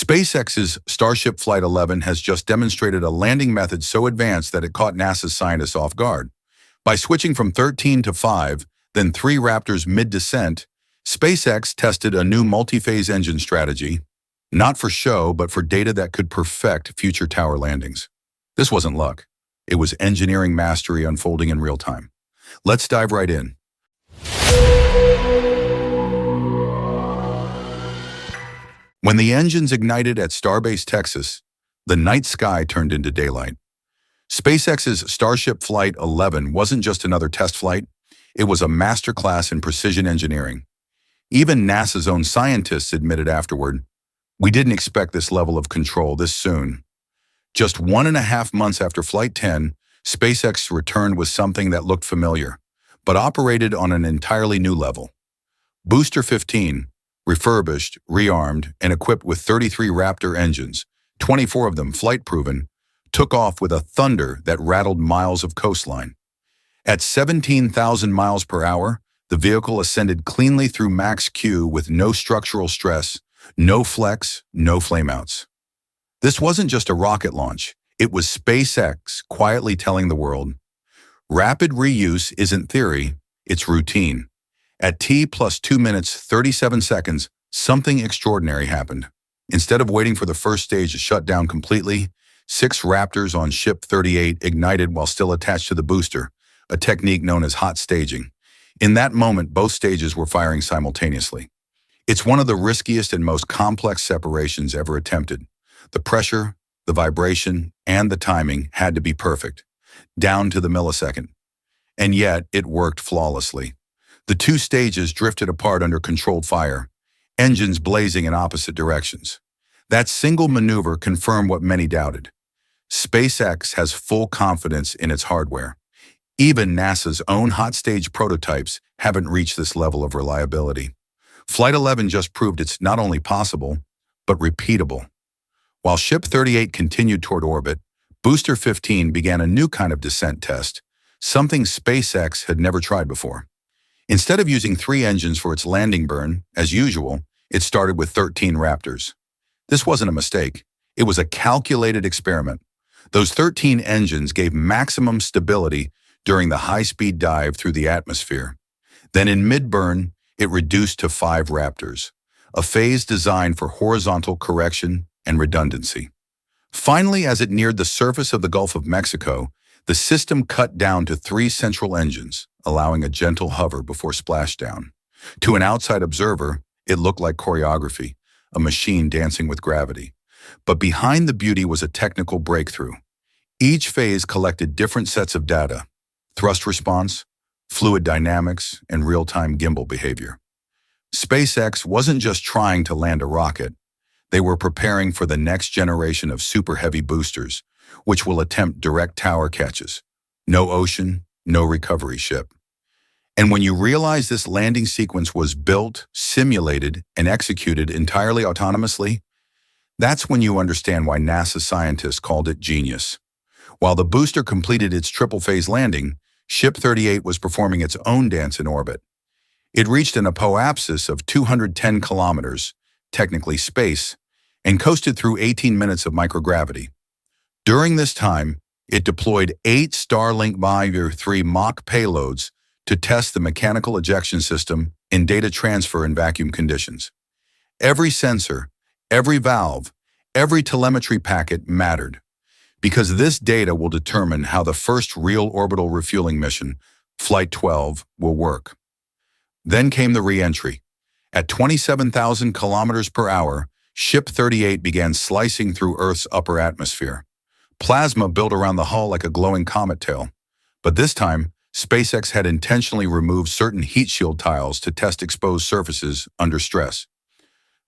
SpaceX's Starship Flight 11 has just demonstrated a landing method so advanced that it caught NASA's scientists off guard. By switching from 13 to 5, then 3 Raptors mid-descent, SpaceX tested a new multi-phase engine strategy, not for show, but for data that could perfect future tower landings. This wasn't luck. It was engineering mastery unfolding in real time. Let's dive right in. When the engines ignited at Starbase, Texas, the night sky turned into daylight. SpaceX's Starship Flight 11 wasn't just another test flight, it was a masterclass in precision engineering. Even NASA's own scientists admitted afterward, "We didn't expect this level of control this soon." Just 1.5 months after Flight 10, SpaceX returned with something that looked familiar, but operated on an entirely new level. Booster 15, refurbished, rearmed, and equipped with 33 Raptor engines, 24 of them flight-proven, took off with a thunder that rattled miles of coastline. At 17,000 miles per hour, the vehicle ascended cleanly through max Q with no structural stress, no flex, no flameouts. This wasn't just a rocket launch. It was SpaceX quietly telling the world, rapid reuse isn't theory, it's routine. At T plus 2 minutes, 37 seconds, something extraordinary happened. Instead of waiting for the first stage to shut down completely, 6 Raptors on Ship 38 ignited while still attached to the booster, a technique known as hot staging. In that moment, both stages were firing simultaneously. It's one of the riskiest and most complex separations ever attempted. The pressure, the vibration, and the timing had to be perfect, down to the millisecond. And yet, it worked flawlessly. The 2 stages drifted apart under controlled fire, engines blazing in opposite directions. That single maneuver confirmed what many doubted. SpaceX has full confidence in its hardware. Even NASA's own hot stage prototypes haven't reached this level of reliability. Flight 11 just proved it's not only possible, but repeatable. While Ship 38 continued toward orbit, Booster 15 began a new kind of descent test, something SpaceX had never tried before. Instead of using 3 engines for its landing burn, as usual, it started with 13 Raptors. This wasn't a mistake. It was a calculated experiment. Those 13 engines gave maximum stability during the high-speed dive through the atmosphere. Then in mid-burn, it reduced to 5 Raptors, a phase designed for horizontal correction and redundancy. Finally, as it neared the surface of the Gulf of Mexico, the system cut down to 3 central engines, allowing a gentle hover before splashdown. To an outside observer, it looked like choreography, a machine dancing with gravity. But behind the beauty was a technical breakthrough. Each phase collected different sets of data: thrust response, fluid dynamics, and real-time gimbal behavior. SpaceX wasn't just trying to land a rocket. They were preparing for the next generation of super-heavy boosters, which will attempt direct tower catches. No ocean, no recovery ship. And when you realize this landing sequence was built, simulated, and executed entirely autonomously, that's when you understand why NASA scientists called it genius. While the booster completed its triple-phase landing, Ship 38 was performing its own dance in orbit. It reached an apoapsis of 210 kilometers, technically space, and coasted through 18 minutes of microgravity. During this time, it deployed 8 Starlink Voyager 3 mock payloads to test the mechanical ejection system in data transfer and vacuum conditions. Every sensor, every valve, every telemetry packet mattered, because this data will determine how the first real orbital refueling mission, Flight 12, will work. Then came the re-entry. At 27,000 kilometers per hour, Ship 38 began slicing through Earth's upper atmosphere. Plasma built around the hull like a glowing comet tail. But this time, SpaceX had intentionally removed certain heat shield tiles to test exposed surfaces under stress.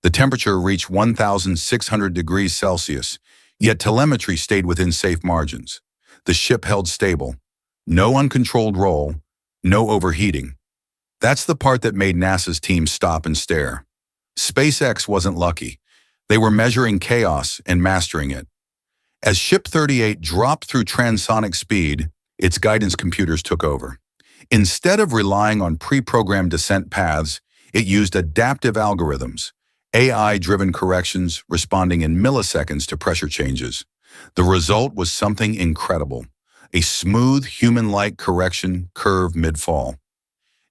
The temperature reached 1,600 degrees Celsius, yet telemetry stayed within safe margins. The ship held stable. No uncontrolled roll, no overheating. That's the part that made NASA's team stop and stare. SpaceX wasn't lucky. They were measuring chaos and mastering it. As Ship 38 dropped through transonic speed, its guidance computers took over. Instead of relying on pre-programmed descent paths, it used adaptive algorithms, AI-driven corrections responding in milliseconds to pressure changes. The result was something incredible, a smooth, human-like correction curve mid-fall.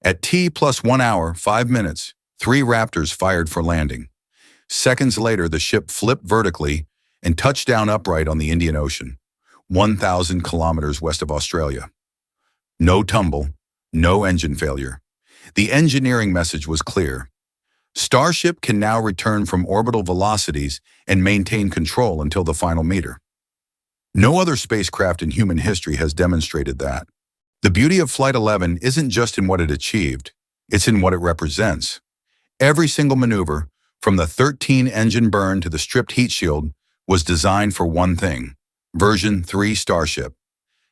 At T plus 1 hour, 5 minutes, 3 Raptors fired for landing. Seconds later, the ship flipped vertically and touched down upright on the Indian Ocean, 1,000 kilometers west of Australia. No tumble, no engine failure. The engineering message was clear. Starship can now return from orbital velocities and maintain control until the final meter. No other spacecraft in human history has demonstrated that. The beauty of Flight 11 isn't just in what it achieved, it's in what it represents. Every single maneuver, from the 13-engine burn to the stripped heat shield, was designed for one thing: version 3 Starship.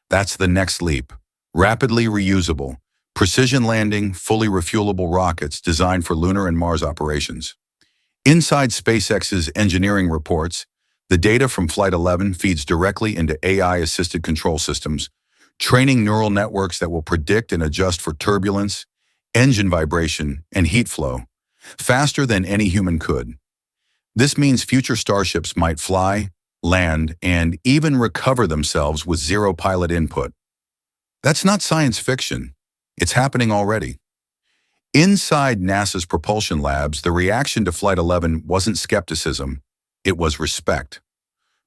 That's the next leap. Rapidly reusable, precision landing, fully refuelable rockets designed for lunar and Mars operations. Inside SpaceX's engineering reports, the data from Flight 11 feeds directly into AI-assisted control systems, training neural networks that will predict and adjust for turbulence, engine vibration, and heat flow, faster than any human could. This means future starships might fly, land, and even recover themselves with zero pilot input. That's not science fiction. It's happening already. Inside NASA's propulsion labs, the reaction to Flight 11 wasn't skepticism, it was respect.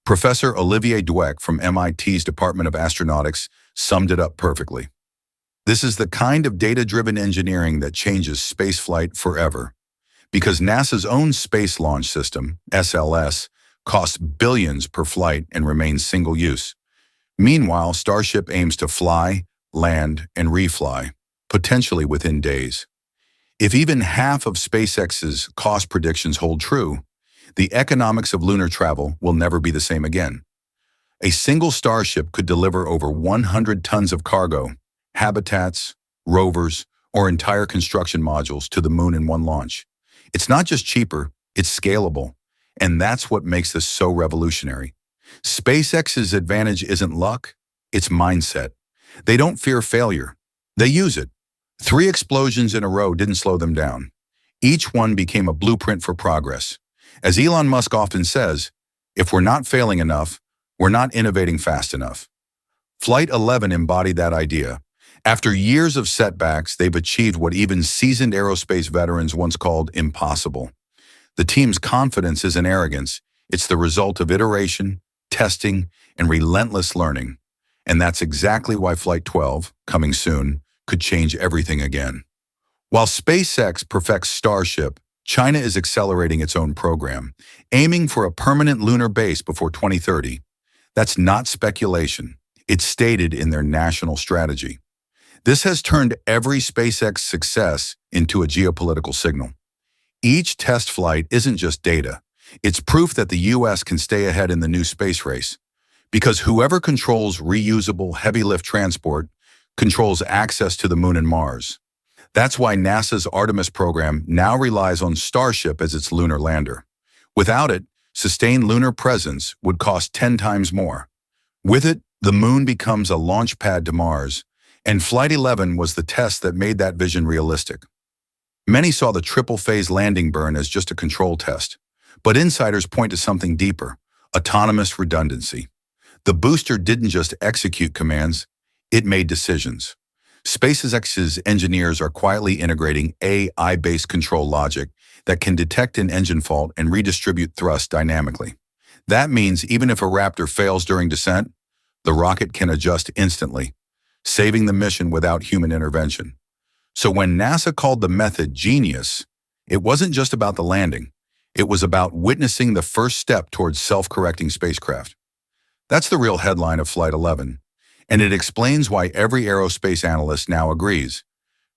Professor Olivier Dweck from MIT's Department of Astronautics summed it up perfectly. This is the kind of data-driven engineering that changes spaceflight forever. Because NASA's own Space Launch System, SLS, costs billions per flight and remains single-use. Meanwhile, Starship aims to fly, land, and refly, potentially within days. If even half of SpaceX's cost predictions hold true, the economics of lunar travel will never be the same again. A single Starship could deliver over 100 tons of cargo, habitats, rovers, or entire construction modules to the moon in one launch. It's not just cheaper, it's scalable, and that's what makes this so revolutionary. SpaceX's advantage isn't luck, it's mindset. They don't fear failure, they use it. 3 explosions in a row didn't slow them down. Each one became a blueprint for progress. As Elon Musk often says, if we're not failing enough, we're not innovating fast enough. Flight 11 embodied that idea. After years of setbacks, they've achieved what even seasoned aerospace veterans once called impossible. The team's confidence isn't arrogance, it's the result of iteration, testing, and relentless learning. And that's exactly why Flight 12, coming soon, could change everything again. While SpaceX perfects Starship, China is accelerating its own program, aiming for a permanent lunar base before 2030. That's not speculation. It's stated in their national strategy. This has turned every SpaceX success into a geopolitical signal. Each test flight isn't just data. It's proof that the US can stay ahead in the new space race. Because whoever controls reusable heavy-lift transport controls access to the moon and Mars. That's why NASA's Artemis program now relies on Starship as its lunar lander. Without it, sustained lunar presence would cost 10 times more. With it, the moon becomes a launch pad to Mars, and Flight 11 was the test that made that vision realistic. Many saw the triple-phase landing burn as just a control test, but insiders point to something deeper: autonomous redundancy. The booster didn't just execute commands, it made decisions. SpaceX's engineers are quietly integrating AI-based control logic that can detect an engine fault and redistribute thrust dynamically. That means even if a Raptor fails during descent, the rocket can adjust instantly, saving the mission without human intervention. So when NASA called the method genius, it wasn't just about the landing. It was about witnessing the first step towards self-correcting spacecraft. That's the real headline of Flight 11, and it explains why every aerospace analyst now agrees.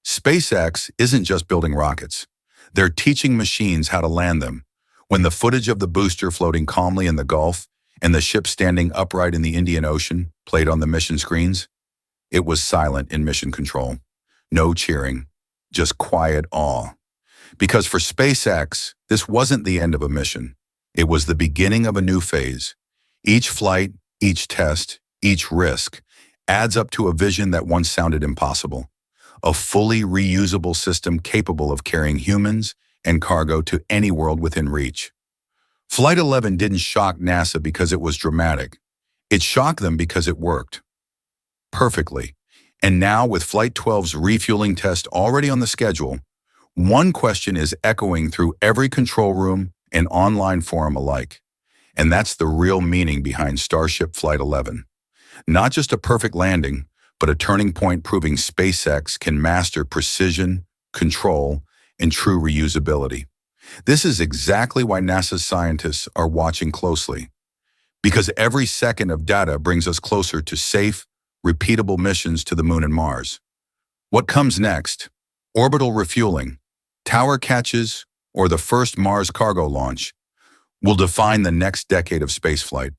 SpaceX isn't just building rockets. They're teaching machines how to land them. When the footage of the booster floating calmly in the Gulf and the ship standing upright in the Indian Ocean played on the mission screens, it was silent in mission control. No cheering, just quiet awe. Because for SpaceX, this wasn't the end of a mission. It was the beginning of a new phase. Each flight, each test, each risk adds up to a vision that once sounded impossible. A fully reusable system capable of carrying humans and cargo to any world within reach. Flight 11 didn't shock NASA because it was dramatic. It shocked them because it worked perfectly. And now, with Flight 12's refueling test already on the schedule, one question is echoing through every control room and online forum alike. And that's the real meaning behind Starship Flight 11. Not just a perfect landing, but a turning point proving SpaceX can master precision, control, and true reusability. This is exactly why NASA's scientists are watching closely. Because every second of data brings us closer to safe, repeatable missions to the Moon and Mars. What comes next? Orbital refueling, tower catches, or the first Mars cargo launch will define the next decade of spaceflight,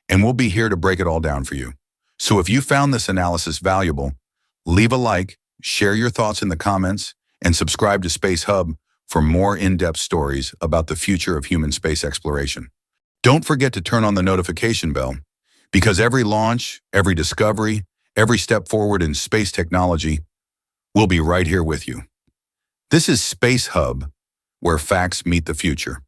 and we'll be here to break it all down for you. So if you found this analysis valuable, leave a like, share your thoughts in the comments, and subscribe to Space Hub for more in-depth stories about the future of human space exploration. Don't forget to turn on the notification bell, because every launch, every discovery, every step forward in space technology will be right here with you. This is Space Hub, where facts meet the future.